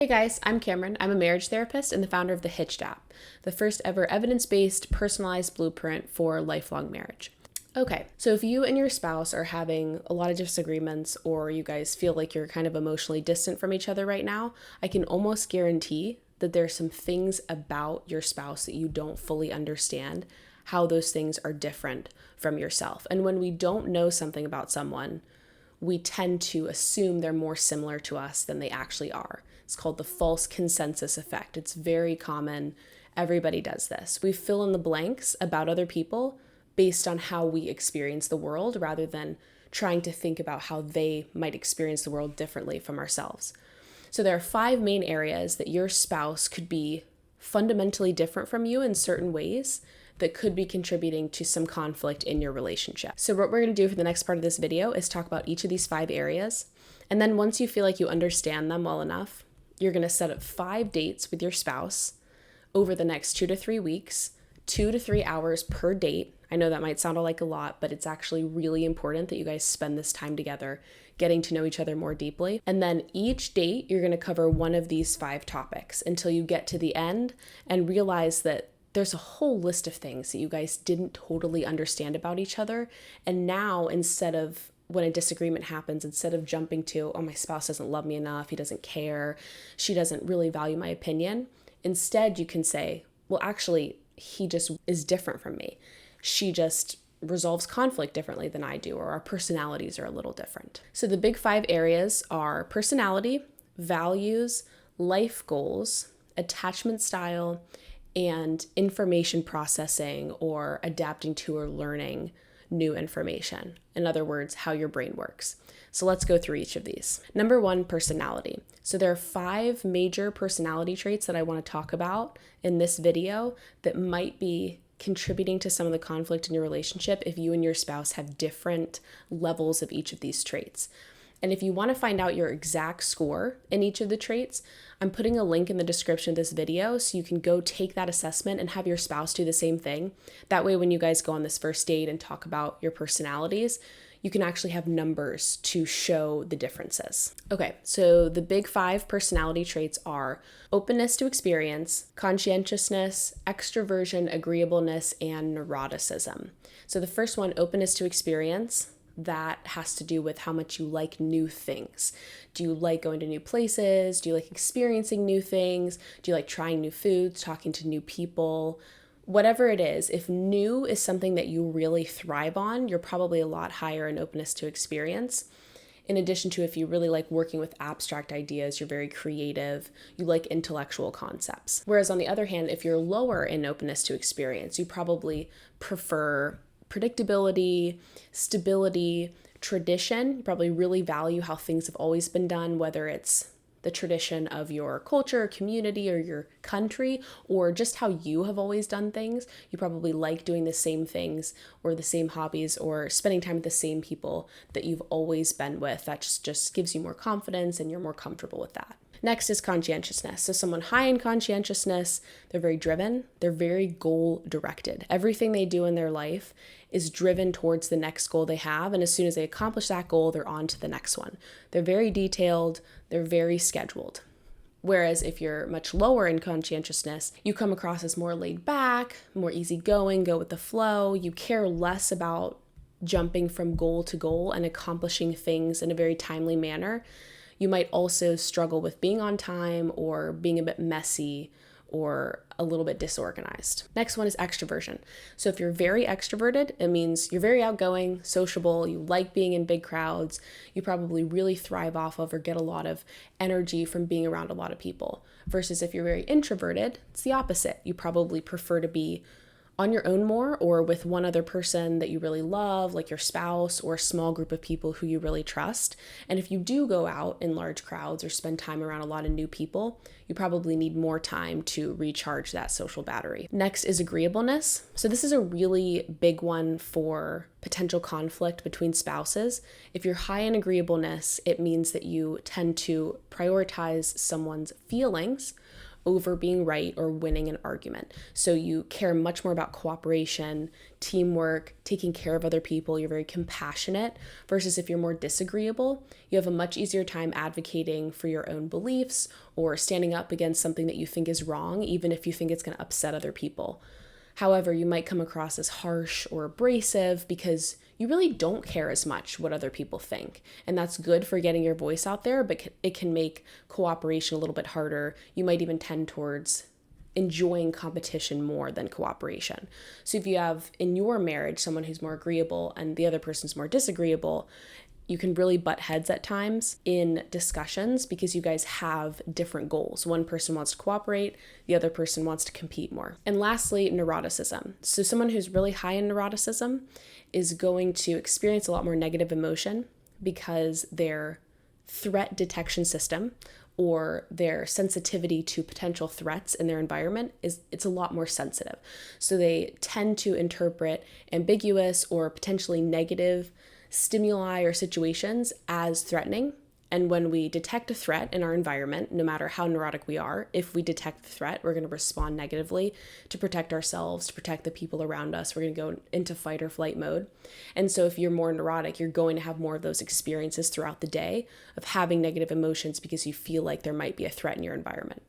Hey guys, I'm Cameron. I'm a marriage therapist and the founder of the Hitched app, the first ever evidence-based personalized blueprint for lifelong marriage. Okay, so if you and your spouse are having a lot of disagreements or you guys feel like you're kind of emotionally distant from each other right now, I can almost guarantee that there's some things about your spouse that you don't fully understand, how those things are different from yourself. And when we don't know something about someone, we tend to assume they're more similar to us than they actually are. It's called the false consensus effect. It's very common. Everybody does this. We fill in the blanks about other people based on how we experience the world rather than trying to think about how they might experience the world differently from ourselves. So there are 5 main areas that your spouse could be fundamentally different from you in certain ways that could be contributing to some conflict in your relationship. So what we're going to do for the next part of this video is talk about each of these 5 areas. And then once you feel like you understand them well enough, you're going to set up 5 dates with your spouse over the next 2 to 3 weeks, 2 to 3 hours per date. I know that might sound like a lot, but it's actually really important that you guys spend this time together, getting to know each other more deeply. And then each date, you're going to cover one of these 5 topics until you get to the end and realize that there's a whole list of things that you guys didn't totally understand about each other. And now, instead of when a disagreement happens, instead of jumping to, oh, my spouse doesn't love me enough, he doesn't care, she doesn't really value my opinion, instead you can say, well, actually, he just is different from me. She just resolves conflict differently than I do, or our personalities are a little different. So the big 5 areas are personality, values, life goals, attachment style, and information processing or adapting to or learning new information. In other words, how your brain works. So let's go through each of these. Number 1, personality. So there are 5 major personality traits that I want to talk about in this video that might be contributing to some of the conflict in your relationship if you and your spouse have different levels of each of these traits. And if you want to find out your exact score in each of the traits, I'm putting a link in the description of this video so you can go take that assessment and have your spouse do the same thing. That way, when you guys go on this first date and talk about your personalities, you can actually have numbers to show the differences. Okay, so the big 5 personality traits are openness to experience, conscientiousness, extroversion, agreeableness, and neuroticism. So the first one, openness to experience, that has to do with how much you like new things. Do you like going to new places? Do you like experiencing new things? Do you like trying new foods, talking to new people? Whatever it is, if new is something that you really thrive on, you're probably a lot higher in openness to experience. In addition to if you really like working with abstract ideas, you're very creative, you like intellectual concepts. Whereas on the other hand, if you're lower in openness to experience, you probably prefer predictability, stability, tradition. You probably really value how things have always been done, whether it's the tradition of your culture, community, or your country, or just how you have always done things. You probably like doing the same things or the same hobbies or spending time with the same people that you've always been with. That just gives you more confidence and you're more comfortable with that. Next is conscientiousness. So someone high in conscientiousness, they're very driven, they're very goal directed. Everything they do in their life is driven towards the next goal they have. And as soon as they accomplish that goal, they're on to the next one. They're very detailed, they're very scheduled. Whereas if you're much lower in conscientiousness, you come across as more laid back, more easygoing, go with the flow. You care less about jumping from goal to goal and accomplishing things in a very timely manner. You might also struggle with being on time or being a bit messy or a little bit disorganized. Next one is extroversion. So if you're very extroverted, it means you're very outgoing, sociable, you like being in big crowds, you probably really thrive off of or get a lot of energy from being around a lot of people. Versus if you're very introverted, it's the opposite. You probably prefer to be on your own more or with one other person that you really love, like your spouse or a small group of people who you really trust. And if you do go out in large crowds or spend time around a lot of new people, you probably need more time to recharge that social battery. Next is agreeableness. So this is a really big one for potential conflict between spouses. If you're high in agreeableness, it means that you tend to prioritize someone's feelings over being right or winning an argument. So you care much more about cooperation, teamwork, taking care of other people. You're very compassionate, versus if you're more disagreeable, you have a much easier time advocating for your own beliefs or standing up against something that you think is wrong, even if you think it's going to upset other people. However, you might come across as harsh or abrasive because you really don't care as much what other people think. And that's good for getting your voice out there, but it can make cooperation a little bit harder. You might even tend towards enjoying competition more than cooperation. So if you have in your marriage someone who's more agreeable and the other person's more disagreeable, you can really butt heads at times in discussions because you guys have different goals. One person wants to cooperate, the other person wants to compete more. And lastly, neuroticism. So someone who's really high in neuroticism is going to experience a lot more negative emotion because their threat detection system or their sensitivity to potential threats in their environment it's a lot more sensitive. So they tend to interpret ambiguous or potentially negative stimuli or situations as threatening. And when we detect a threat in our environment, no matter how neurotic we are, if we detect the threat, we're going to respond negatively to protect ourselves, to protect the people around us. We're going to go into fight or flight mode. And so if you're more neurotic, you're going to have more of those experiences throughout the day of having negative emotions because you feel like there might be a threat in your environment.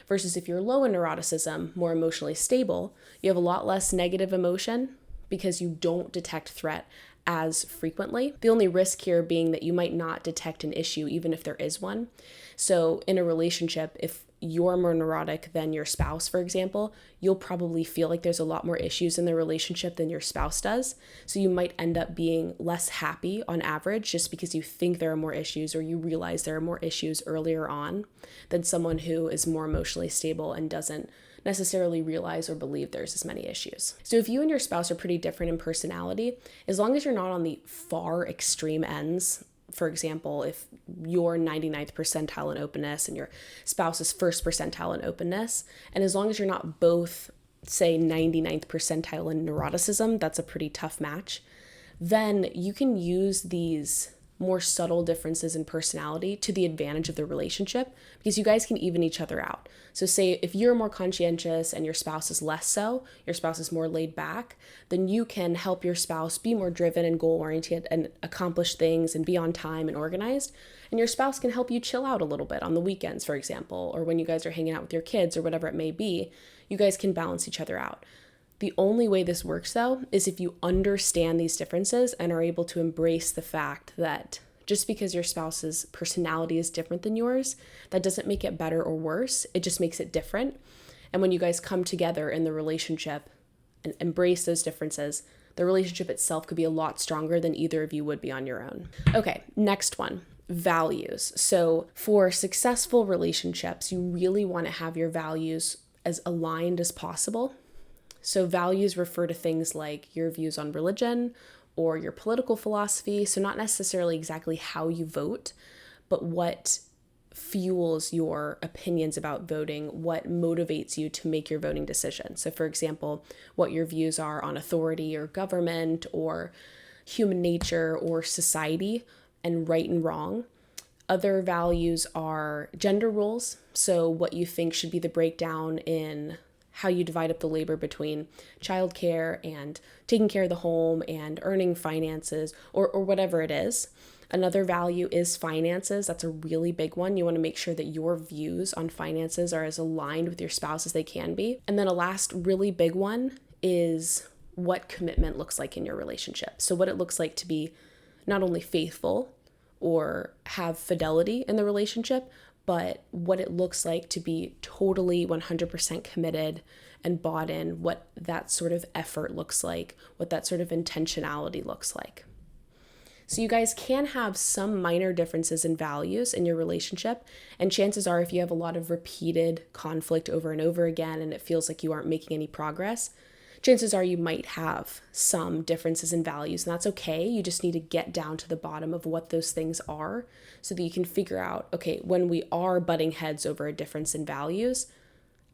Versus if you're low in neuroticism, more emotionally stable, you have a lot less negative emotion because you don't detect threat as frequently. The only risk here being that you might not detect an issue even if there is one. So in a relationship, if you're more neurotic than your spouse, for example, you'll probably feel like there's a lot more issues in the relationship than your spouse does. So you might end up being less happy on average just because you think there are more issues or you realize there are more issues earlier on than someone who is more emotionally stable and doesn't necessarily realize or believe there's as many issues. So if you and your spouse are pretty different in personality, as long as you're not on the far extreme ends, for example, if you're 99th percentile in openness and your spouse is first percentile in openness, and as long as you're not both, say, 99th percentile in neuroticism, that's a pretty tough match, then you can use these more subtle differences in personality to the advantage of the relationship because you guys can even each other out. So say if you're more conscientious and your spouse is less so, your spouse is more laid back, then you can help your spouse be more driven and goal-oriented and accomplish things and be on time and organized. And your spouse can help you chill out a little bit on the weekends, for example, or when you guys are hanging out with your kids or whatever it may be, you guys can balance each other out. The only way this works, though, is if you understand these differences and are able to embrace the fact that just because your spouse's personality is different than yours, that doesn't make it better or worse. It just makes it different. And when you guys come together in the relationship and embrace those differences, the relationship itself could be a lot stronger than either of you would be on your own. Okay, next one. Values. So for successful relationships, you really want to have your values as aligned as possible. So values refer to things like your views on religion or your political philosophy. So not necessarily exactly how you vote, but what fuels your opinions about voting, what motivates you to make your voting decision. So for example, what your views are on authority or government or human nature or society and right and wrong. Other values are gender roles. So what you think should be the breakdown in how you divide up the labor between childcare and taking care of the home and earning finances or whatever it is. Another value is finances. That's a really big one. You want to make sure that your views on finances are as aligned with your spouse as they can be. And then a last really big one is what commitment looks like in your relationship. So what it looks like to be not only faithful or have fidelity in the relationship, but what it looks like to be totally 100% committed and bought in, what that sort of effort looks like, what that sort of intentionality looks like. So you guys can have some minor differences in values in your relationship, and chances are if you have a lot of repeated conflict over and over again and it feels like you aren't making any progress, chances are you might have some differences in values, and that's okay. You just need to get down to the bottom of what those things are so that you can figure out, okay, when we are butting heads over a difference in values,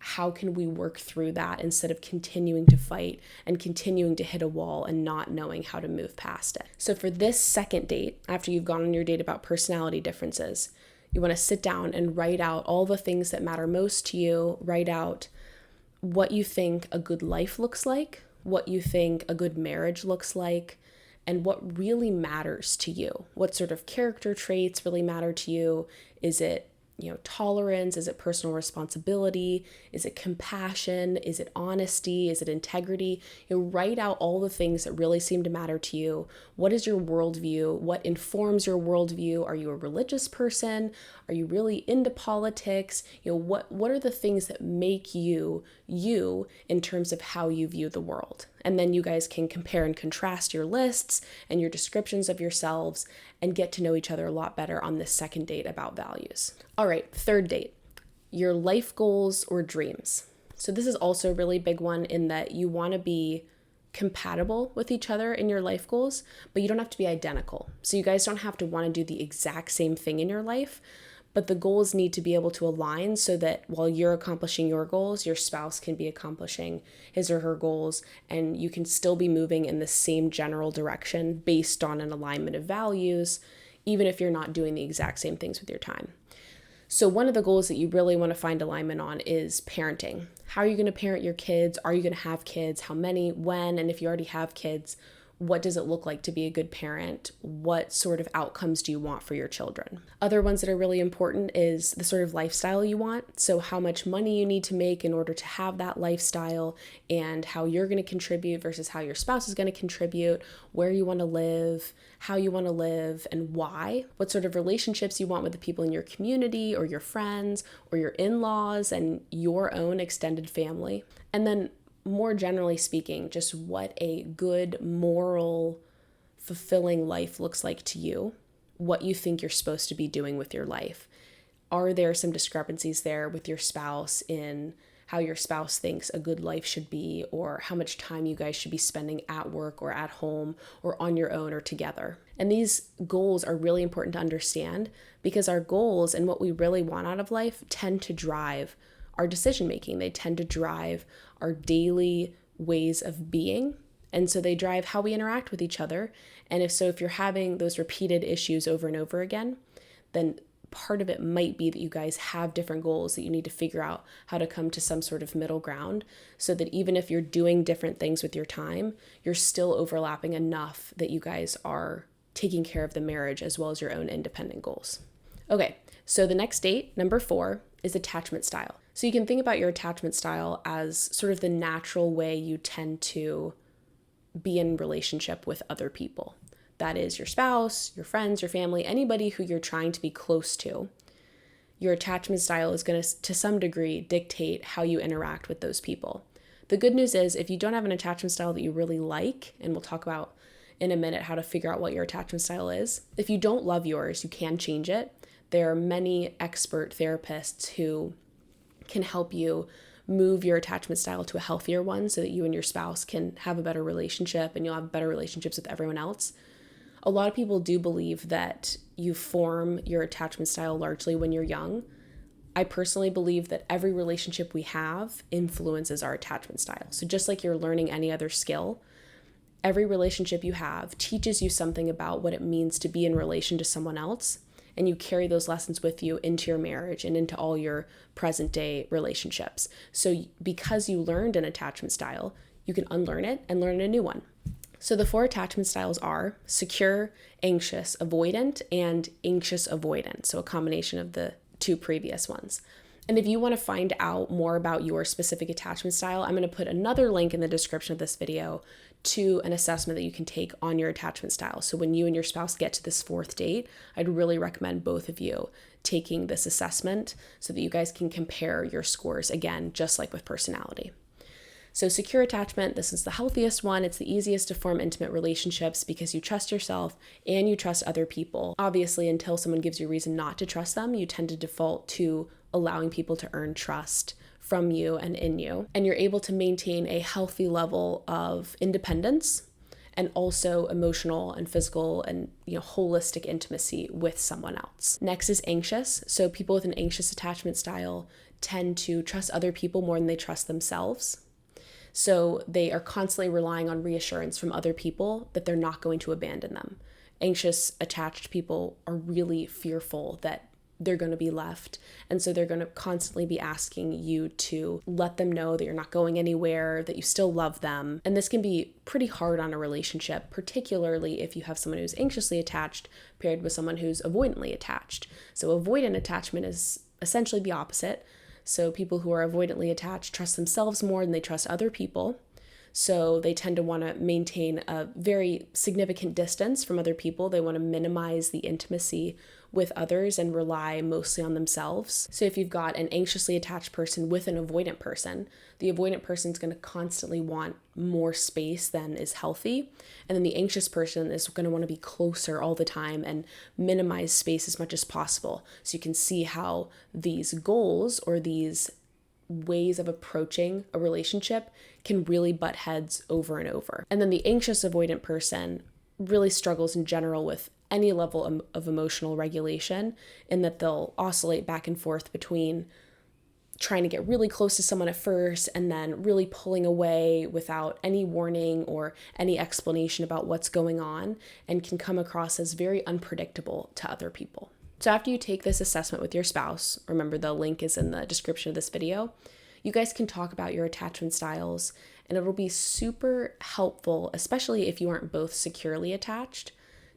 how can we work through that instead of continuing to fight and continuing to hit a wall and not knowing how to move past it? So for this second date, after you've gone on your date about personality differences, You want to sit down and write out all the things that matter most to you, write out what you think a good life looks like, what you think a good marriage looks like, and what really matters to you. What sort of character traits really matter to you? Is it, tolerance? Is it personal responsibility? Is it compassion? Is it honesty? Is it integrity? Write out all the things that really seem to matter to you. What is your worldview? What informs your worldview? Are you a religious person? Are you really into politics? What are the things that make you in terms of how you view the world? And then you guys can compare and contrast your lists and your descriptions of yourselves and get to know each other a lot better on this second date about values. All right, third date, your life goals or dreams. So this is also a really big one in that you want to be compatible with each other in your life goals, but you don't have to be identical. So you guys don't have to want to do the exact same thing in your life, but the goals need to be able to align so that while you're accomplishing your goals, your spouse can be accomplishing his or her goals, and you can still be moving in the same general direction based on an alignment of values, even if you're not doing the exact same things with your time. So one of the goals that you really want to find alignment on is parenting. How are you going to parent your kids? Are you going to have kids? How many? When? And if you already have kids, what does it look like to be a good parent? What sort of outcomes do you want for your children? Other ones that are really important is the sort of lifestyle you want. So how much money you need to make in order to have that lifestyle, and how you're going to contribute versus how your spouse is going to contribute, where you want to live, how you want to live, and why. What sort of relationships you want with the people in your community or your friends or your in-laws and your own extended family. And then more generally speaking, just what a good, moral, fulfilling life looks like to you, what you think you're supposed to be doing with your life. Are there some discrepancies there with your spouse in how your spouse thinks a good life should be, or how much time you guys should be spending at work or at home or on your own or together? And these goals are really important to understand because our goals and what we really want out of life tend to drive our decision making. They tend to drive our daily ways of being. And so they drive how we interact with each other. And if you're having those repeated issues over and over again, then part of it might be that you guys have different goals that you need to figure out how to come to some sort of middle ground so that even if you're doing different things with your time, you're still overlapping enough that you guys are taking care of the marriage as well as your own independent goals. Okay, so the next date, number 4, is attachment style. So you can think about your attachment style as sort of the natural way you tend to be in relationship with other people. That is your spouse, your friends, your family, anybody who you're trying to be close to. Your attachment style is going to some degree, dictate how you interact with those people. The good news is if you don't have an attachment style that you really like, and we'll talk about in a minute how to figure out what your attachment style is, if you don't love yours, you can change it. There are many expert therapists who can help you move your attachment style to a healthier one so that you and your spouse can have a better relationship and you'll have better relationships with everyone else. A lot of people do believe that you form your attachment style largely when you're young. I personally believe that every relationship we have influences our attachment style. So just like you're learning any other skill, every relationship you have teaches you something about what it means to be in relation to someone else. And you carry those lessons with you into your marriage and into all your present day relationships. So because you learned an attachment style, you can unlearn it and learn a new one. So the 4 attachment styles are secure, anxious, avoidant, and anxious avoidant. So a combination of the 2 previous ones. And if you want to find out more about your specific attachment style, I'm going to put another link in the description of this video to an assessment that you can take on your attachment style. So when you and your spouse get to this 4th date, I'd really recommend both of you taking this assessment so that you guys can compare your scores again, just like with personality. So secure attachment, this is the healthiest one. It's the easiest to form intimate relationships because you trust yourself and you trust other people. Obviously, until someone gives you a reason not to trust them, you tend to default to allowing people to earn trust from you and in you. And you're able to maintain a healthy level of independence and also emotional and physical and holistic intimacy with someone else. Next is anxious. So people with an anxious attachment style tend to trust other people more than they trust themselves. So they are constantly relying on reassurance from other people that they're not going to abandon them. Anxious attached people are really fearful that they're going to be left. And so they're going to constantly be asking you to let them know that you're not going anywhere, that you still love them. And this can be pretty hard on a relationship, particularly if you have someone who's anxiously attached paired with someone who's avoidantly attached. So avoidant attachment is essentially the opposite. So people who are avoidantly attached trust themselves more than they trust other people. So they tend to want to maintain a very significant distance from other people. They want to minimize the intimacy with others and rely mostly on themselves. So if you've got an anxiously attached person with an avoidant person, the avoidant person is going to constantly want more space than is healthy. And then the anxious person is going to want to be closer all the time and minimize space as much as possible. So you can see how these goals or these ways of approaching a relationship can really butt heads over and over. And then the anxious avoidant person really struggles in general with any level of emotional regulation, in that they'll oscillate back and forth between trying to get really close to someone at first and then really pulling away without any warning or any explanation about what's going on, and can come across as very unpredictable to other people. So after you take this assessment with your spouse, remember the link is in the description of this video, you guys can talk about your attachment styles, and it'll be super helpful, especially if you aren't both securely attached,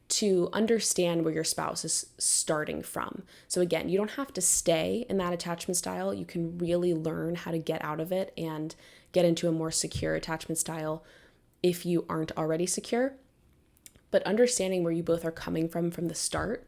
to understand where your spouse is starting from. So again, you don't have to stay in that attachment style. You can really learn how to get out of it and get into a more secure attachment style if you aren't already secure. But understanding where you both are coming from the start,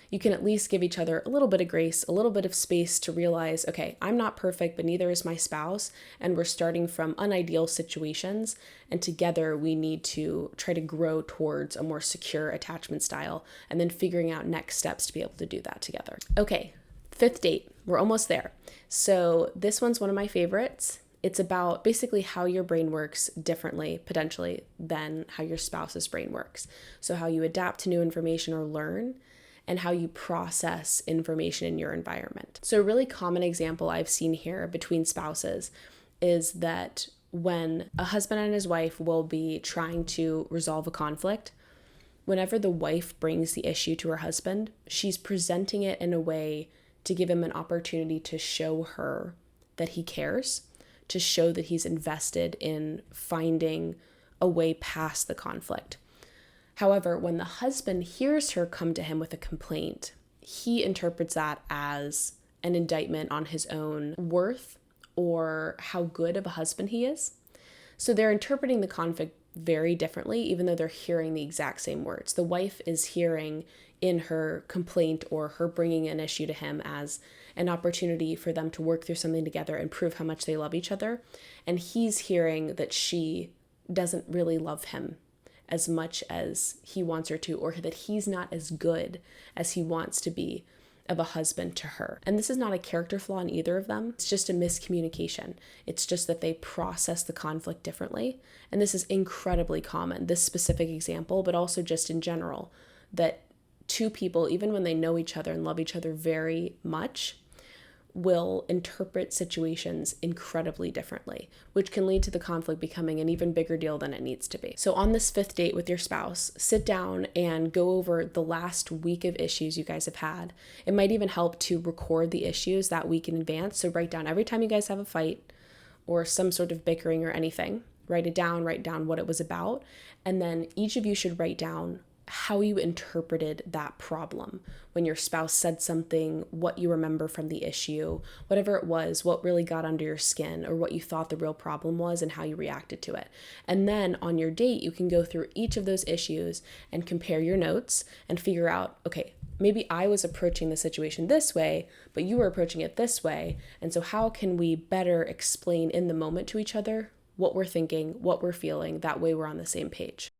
you can at least give each other a little bit of grace, a little bit of space to realize, okay, I'm not perfect, but neither is my spouse, and we're starting from unideal situations, and together we need to try to grow towards a more secure attachment style, and then figuring out next steps to be able to do that together. Okay, 5th date, we're almost there. So this one's one of my favorites. It's about basically how your brain works differently, potentially, than how your spouse's brain works. So how you adapt to new information or learn, and how you process information in your environment. So a really common example I've seen here between spouses is that when a husband and his wife will be trying to resolve a conflict, whenever the wife brings the issue to her husband, she's presenting it in a way to give him an opportunity to show her that he cares, to show that he's invested in finding a way past the conflict. However, when the husband hears her come to him with a complaint, he interprets that as an indictment on his own worth or how good of a husband he is. So they're interpreting the conflict very differently, even though they're hearing the exact same words. The wife is hearing in her complaint or her bringing an issue to him as an opportunity for them to work through something together and prove how much they love each other. And he's hearing that she doesn't really love him as much as he wants her to, or that he's not as good as he wants to be of a husband to her. And this is not a character flaw in either of them. It's just a miscommunication. It's just that they process the conflict differently. And this is incredibly common, this specific example, but also just in general, that two people, even when they know each other and love each other very much, will interpret situations incredibly differently, which can lead to the conflict becoming an even bigger deal than it needs to be. So on this 5th date with your spouse, sit down and go over the last week of issues you guys have had. It might even help to record the issues that week in advance. So write down every time you guys have a fight or some sort of bickering or anything, write down what it was about. And then each of you should write down how you interpreted that problem when your spouse said something, what you remember from the issue, whatever it was, what really got under your skin, or what you thought the real problem was and how you reacted to it. And then on your date, you can go through each of those issues and compare your notes and figure out, okay, maybe I was approaching the situation this way, but you were approaching it this way. And so how can we better explain in the moment to each other what we're thinking, what we're feeling? That way we're on the same page.